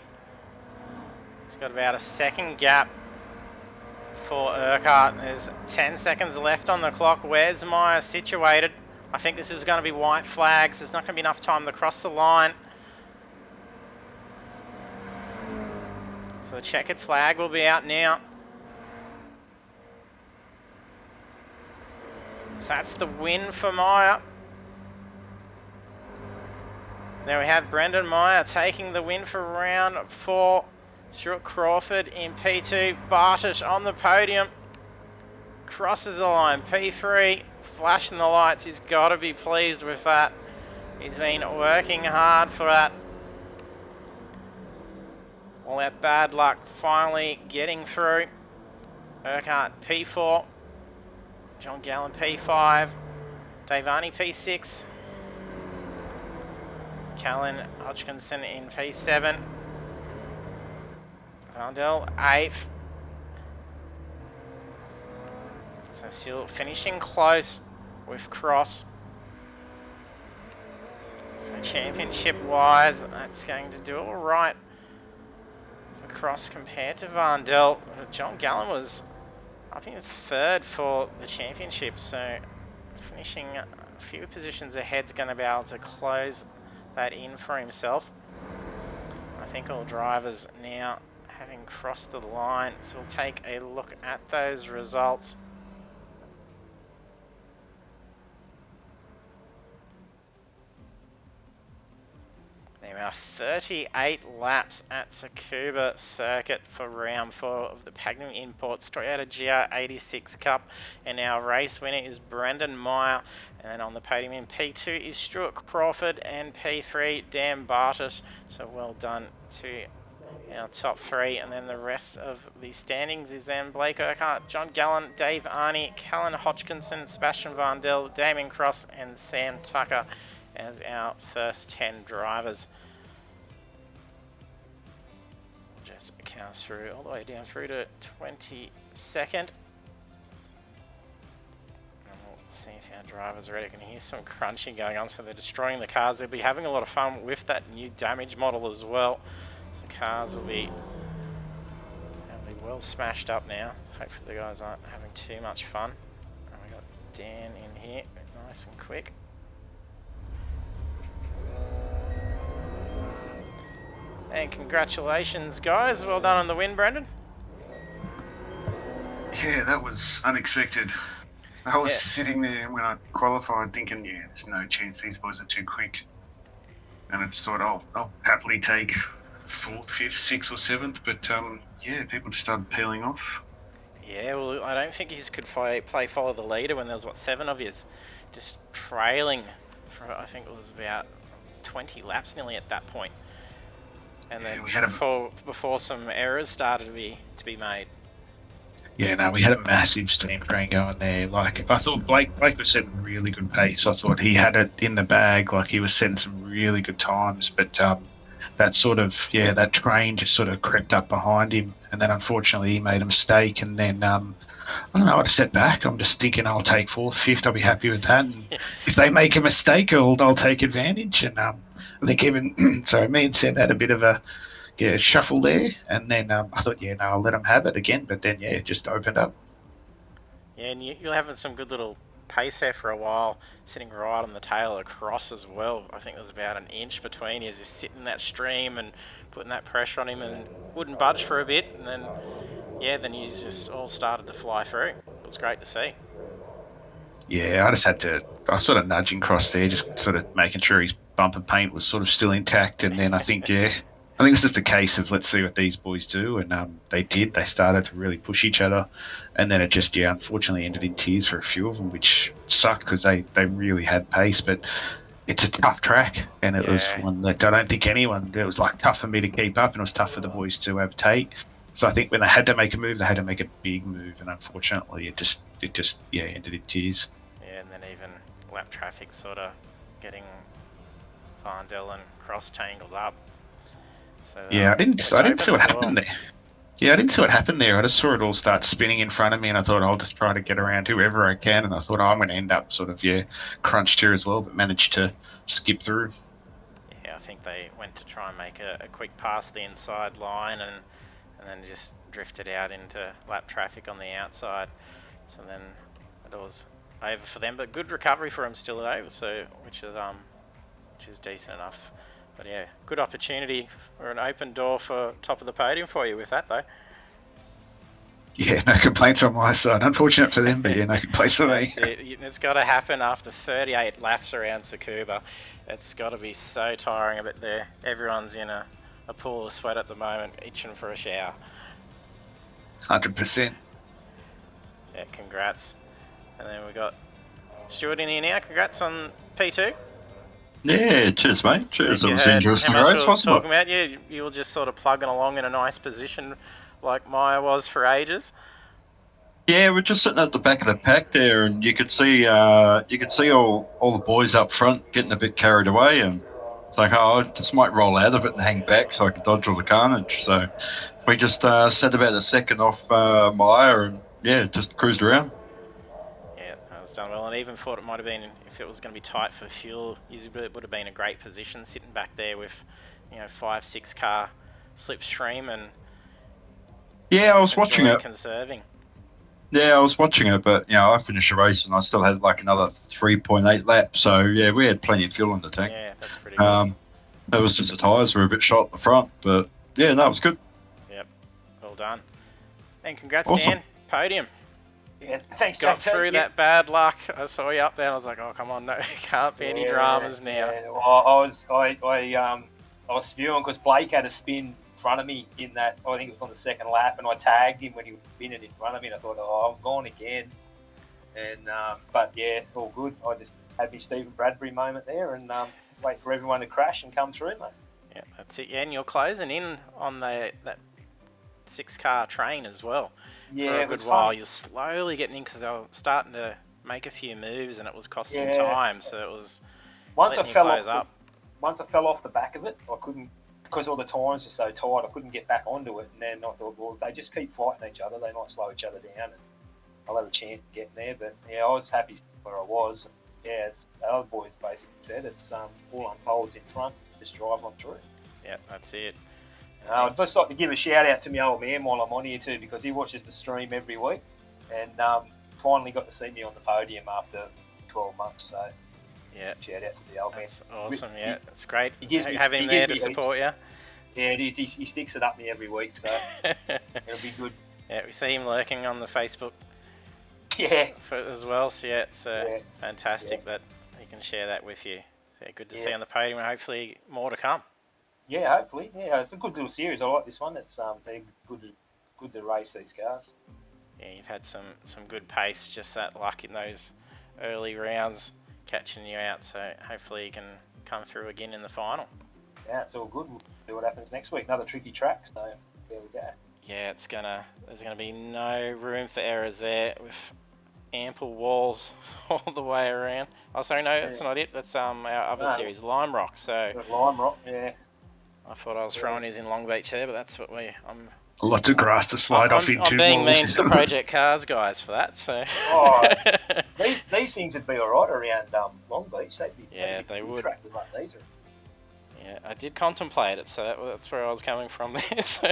He's got about a second gap for Urquhart. There's 10 seconds left on the clock. Where's Meyer situated? I think this is going to be white flags. There's not going to be enough time to cross the line. So the checkered flag will be out now. So that's the win for Meyer. There we have Brendan Meyer taking the win for round 4. Stuart Crawford in P2. Bartish on the podium. Crosses the line. P3. Flashing the lights. He's got to be pleased with that. He's been working hard for that. All that bad luck finally getting through. Urquhart P4. John Gallen P5. Davani P6. Callan Hodgkinson in P7. Vandel 8th. So still finishing close with Cross. So championship wise, that's going to do all right for Cross compared to Vandel. John Gallen was, I think, 3rd for the championship, so finishing a few positions ahead is going to be able to close that in for himself. I think all drivers now having crossed the line, so we'll take a look at those results. There are 13 38 laps at Tsukuba Circuit for round 4 of the Pagnian Imports Toyota GR86 Cup, and our race winner is Brendan Meyer, and then on the podium in P2 is Stuart Crawford, and P3 Dan Bartis. So well done to our top 3, and then the rest of the standings is then Blake Urquhart, John Gallen, Dave Arney, Callan Hodgkinson, Sebastian Vandel, Damien Cross, and Sam Tucker as our first 10 drivers. Just counts through all the way down through to 22nd. And we'll see if our drivers are ready. I can hear some crunching going on, so they're destroying the cars. They'll be having a lot of fun with that new damage model as well. So cars will be well smashed up now. Hopefully the guys aren't having too much fun. And we got Dan in here, nice and quick. And congratulations, guys. Well done on the win, Brendan. Yeah, that was unexpected. I was sitting there when I qualified thinking, yeah, there's no chance these boys are too quick. And I just thought, I'll happily take 4th, 5th, 6th or 7th. But, yeah, people just started peeling off. Yeah, well, I don't think you could play follow the leader when there was, 7 of yous just trailing for, I think it was about 20 laps nearly at that point. And then before some errors started to be made. Yeah, no, we had a massive steam train going there. Like, I thought Blake was setting really good pace. I thought he had it in the bag. Like, he was setting some really good times. But that sort of, that train just sort of crept up behind him. And then, unfortunately, he made a mistake. And then, I don't know, I just sat back. I'm just thinking I'll take 4th, 5th. I'll be happy with that. And if they make a mistake, I'll take advantage. And I think even, sorry, me and Seb had a bit of a shuffle there, and then I thought, I'll let them have it again, but then, it just opened up. Yeah, and you're having some good little pace there for a while, sitting right on the tail of the cross as well. I think there's about an inch between you, just sitting in that stream and putting that pressure on him, and wouldn't budge for a bit, and then, then you just all started to fly through. It was great to see. Yeah, I was sort of nudging Cross there, just sort of making sure his bumper paint was sort of still intact, and then I think, I think it's just a case of let's see what these boys do, and they did. They started to really push each other, and then it just, unfortunately ended in tears for a few of them, which sucked because they really had pace, but it's a tough track, and it was one that I don't think it was like tough for me to keep up, and it was tough for the boys to overtake. So I think when they had to make a move, they had to make a big move, and unfortunately it just ended in tears. Yeah, and then even lap traffic sort of getting Vandel and Cross tangled up. So, I didn't see what happened there. Yeah, I didn't see what happened there. I just saw it all start spinning in front of me, and I thought I'll just try to get around whoever I can, and I thought I'm going to end up sort of crunched here as well, but managed to skip through. Yeah, I think they went to try and make a quick pass the inside line, and then just drifted out into lap traffic on the outside. So then it was over for them, but good recovery for them still though. So which is decent enough. But yeah, good opportunity or an open door for top of the podium for you with that though. Yeah, no complaints on my side. Unfortunate for them, but no complaints for me. It's got to happen after 38 laps around Tsukuba. It's got to be so tiring a bit there. Everyone's in a pool of sweat at the moment, itching for a shower. 100%. Yeah, congrats. And then we got Stuart in here now. Congrats on P2. Yeah, cheers, mate. Cheers. It was an interesting race, wasn't it? Talking about you were just sort of plugging along in a nice position, like Maya was for ages. Yeah, we're just sitting at the back of the pack there, and you could see all the boys up front getting a bit carried away, and it's like, I just might roll out of it and hang back so I could dodge all the carnage. So we just sat about a second off Maya, and just cruised around. Yeah, that was done well, and even thought it might have been, if it was going to be tight for fuel, it would have been a great position sitting back there with, 5-6 car slipstream and I was watching it. Conserving. Yeah, I was watching it, but I finished the race and I still had like another 3.8 laps. So we had plenty of fuel in the tank. Yeah, that's pretty good. It was just the tyres were a bit shot at the front, but it was good. Yep, well done. And congrats, awesome. Dan. Podium. Yeah, thanks, Got JT. through that bad luck. I saw you up there. I was like, oh, come on, no, can't be any dramas now. Yeah. Well, I was spewing because Blake had a spin in front of me in that. I think it was on the second lap, and I tagged him when he was spinning in front of me. And I thought, oh, I'm gone again. And but yeah, all good. I just had my Stephen Bradbury moment there, and wait for everyone to crash and come through, mate. Yeah, that's it. Yeah, and you're closing in on that 6-car train as well. Yeah, for a it was good while. fun. You're slowly getting in because they were starting to make a few moves, and it was costing Yeah. time. So it was Once I letting you fell close off, up. once I fell off the back of it, I couldn't, because all the tires were so tight, I couldn't get back onto it. And then I thought, well, they just keep fighting each other. They might slow each other down, and I'll have a chance to get in there. But yeah, I was happy where I was. Yeah, as the other boys basically said, it's all unfolds in front, just drive on through. Yeah, that's it. I'd just like to give a shout out to my old man while I'm on here too, because he watches the stream every week, and finally got to see me on the podium after 12 months. So Yeah, shout out to the old man. that's awesome. Yeah, it's great. He gives me- Have him he there gives to me support you. Yeah, it is. He sticks it up me every week, so it'll be good. Yeah, we see him lurking on the Facebook Yeah, as well. So yeah, it's Yeah. fantastic that he can share that with you. So good to see on the podium, and hopefully more to come. yeah. Hopefully, yeah. It's a good little series. I like this one. It's they're good to race these cars. Yeah, you've had some good pace, just that luck in those early rounds catching you out. So hopefully you can come through again in the final. Yeah, it's all good. We'll see what happens next week. Another tricky track. So there we go. Yeah, there's gonna be no room for errors there with ample walls all the way around. Oh, sorry, no, that's not it. That's our other series, Lime Rock. So Lime Rock, yeah. I thought I was throwing his in Long Beach there, but that's what I'm Lots of grass to slide off into. I'm being mean walls. to the Project Cars guys for that. So. Oh, these things would be alright around Long Beach. They'd be they would. Track with like these. Yeah, I did contemplate it, so that's where I was coming from there. So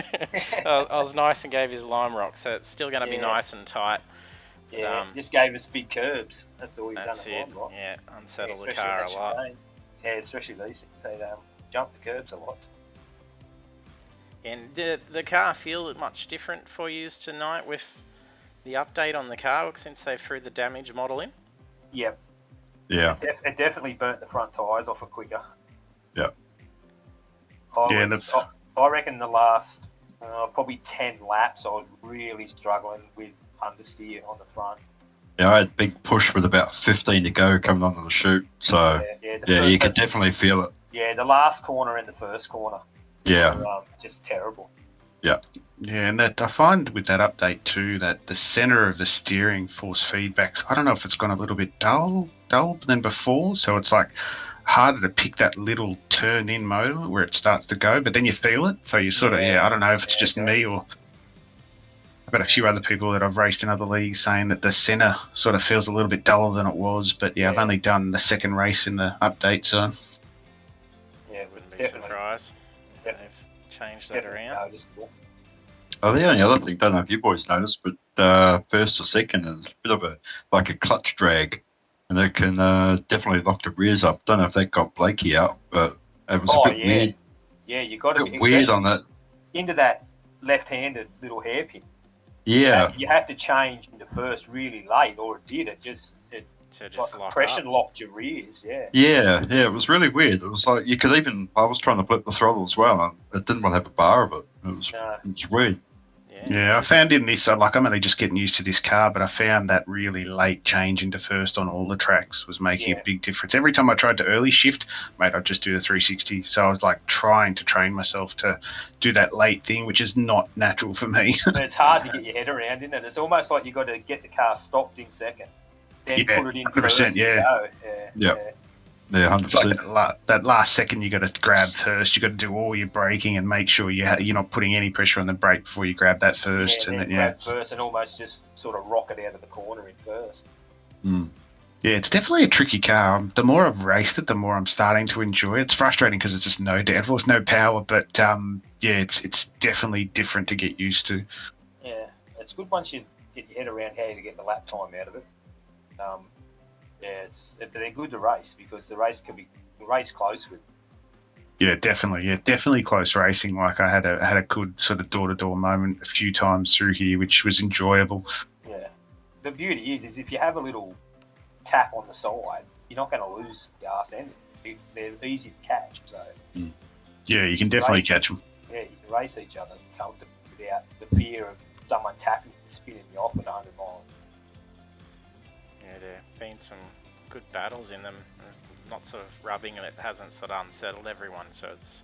I was nice and gave his Lime Rock, so it's still going to be nice and tight. Yeah, just gave us big curbs. That's all you've done at Lime Rock. Yeah, unsettle the especially car a in lot. rain. Yeah, especially these things. They jump the curbs a lot. And did the car feel much different for you tonight with the update on the car since they threw the damage model in? Yep. Yeah. It definitely burnt the front tyres off it quicker. Yeah. I reckon the last probably 10 laps I was really struggling with understeer on the front. Yeah, I had a big push with about 15 to go coming onto the chute. So, you can definitely feel it. Yeah, the last corner and the first corner. Yeah. Were, just terrible. Yeah. Yeah, and that I find with that update too that the center of the steering force feedbacks, I don't know if it's gone a little bit dull than before, so it's like harder to pick that little turn in moment where it starts to go, but then you feel it. So you sort of, I don't know if it's just me or I've got a few other people that I've raced in other leagues saying that the center sort of feels a little bit duller than it was, but I've only done the second race in the update, so. Yeah, wouldn't be surprised. They've changed that around. Oh, the only other thing, don't know if you boys noticed, but first or second is a bit of a clutch drag, and they can definitely lock the rears up. Don't know if that got Blakey out, but it was a bit weird. Yeah, you got to be weird on that. Into that left-handed little hairpin. Yeah. You had to change into first really late, or it did. It just pressure locked your rears. Yeah, it was really weird. It was like you could even. I was trying to flip the throttle as well, and it didn't want to have a bar of it. It was weird. Yeah, I found in this, I'm only just getting used to this car, but I found that really late change into first on all the tracks was making a big difference. Every time I tried to early shift, mate, I'd just do the 360. So I was like trying to train myself to do that late thing, which is not natural for me. It's hard to get your head around, isn't it? It's almost like you got to get the car stopped in second, then put it in first. Yeah, 100%. That last second you got to grab first. You got to do all your braking and make sure you're not putting any pressure on the brake before you grab that first. And then grab first and almost just sort of rock it out of the corner in first. Yeah, it's definitely a tricky car. The more I've raced it, the more I'm starting to enjoy it. It's frustrating because it's just no downforce, no power, but it's definitely different to get used to. Yeah, it's good once you get your head around how to get the lap time out of it. They're good to race because the race can be close with. Yeah, definitely close racing. Like I had a good sort of door-to-door moment a few times through here, which was enjoyable. Yeah, the beauty is if you have a little tap on the side, you're not going to lose the arse end. They're easy to catch. So Yeah, you can definitely race. catch them. Yeah, you can race each other comfortably without the fear of someone tapping and spinning you off at 100 miles. Yeah, there have been some good battles in them. Lots of rubbing, and it hasn't sort of unsettled everyone. So it's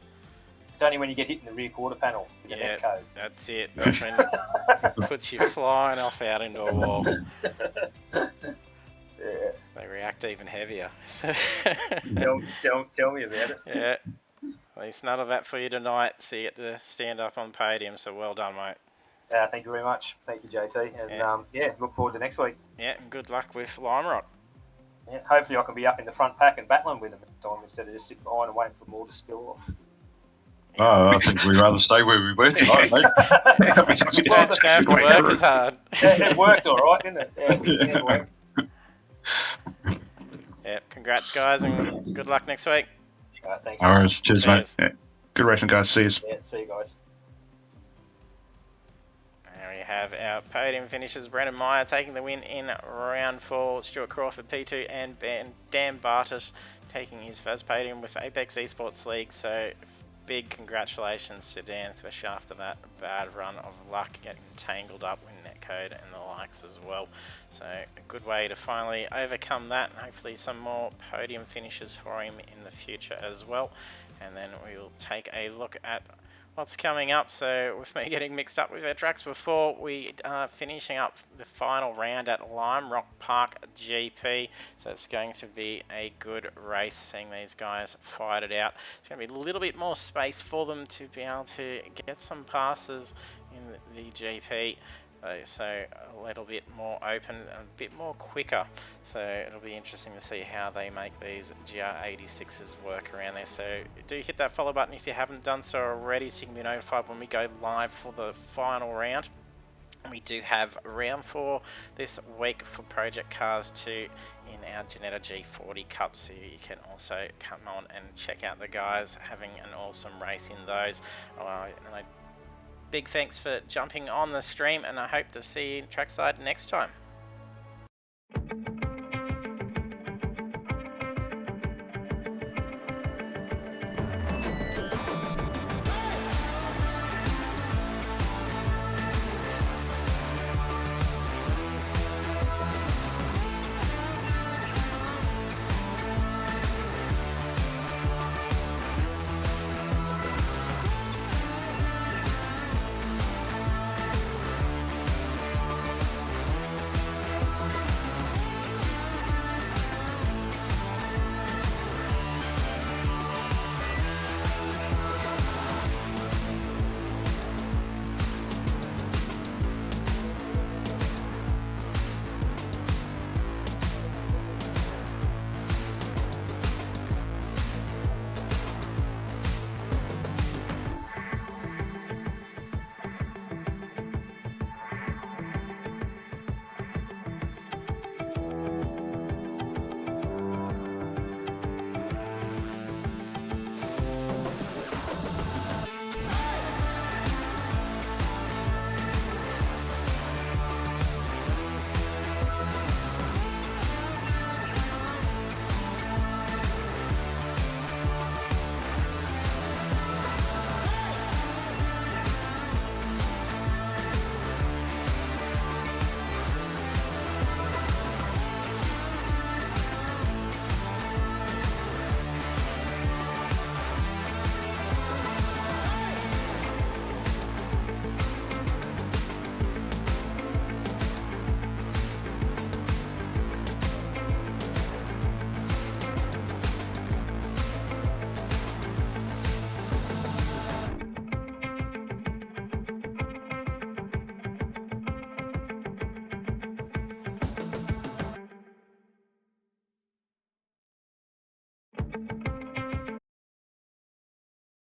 only when you get hit in the rear quarter panel with the net code. That's it. That's when it puts you flying off out into a wall. Yeah. They react even heavier. So tell me about it. yeah. At least none of that for you tonight. So you get to stand up on podium. So well done, mate. Thank you very much. Thank you, JT. And look forward to next week. Yeah, and good luck with Lime Rock. Yeah, hopefully I can be up in the front pack and battling with them next time instead of just sitting behind and waiting for them all to spill off. Oh, I think we'd rather stay where we were tonight, mate. Just have to work as hard. It worked all right, didn't it? Yeah, it worked. Yeah, congrats, guys, and good luck next week. Thanks. All right, cheers, See mate. yous. Yeah. Good racing, guys. See you. Yeah, see you guys. There we have our podium finishers. Brendan Meyer taking the win in round 4. Stuart Crawford P2 and Dan Bartis taking his first podium with Apex Esports League. So big congratulations to Dan, especially after that bad run of luck getting tangled up with netcode and the likes as well. So a good way to finally overcome that, and hopefully some more podium finishes for him in the future as well. And then we will take a look at what's coming up. So with me getting mixed up with our tracks before, we are finishing up the final round at Lime Rock Park GP. So it's going to be a good race, seeing these guys fight it out. It's going to be a little bit more space for them to be able to get some passes in the GP. So a little bit more open, a bit more quicker. So it'll be interesting to see how they make these GR86s work around there. So do hit that follow button if you haven't done so already, so you can be notified when we go live for the final round. And we do have round 4 this week for Project Cars 2 in our Janetta G40 Cup, so you can also come on and check out the guys having an awesome race in those. Big thanks for jumping on the stream, and I hope to see you trackside next time.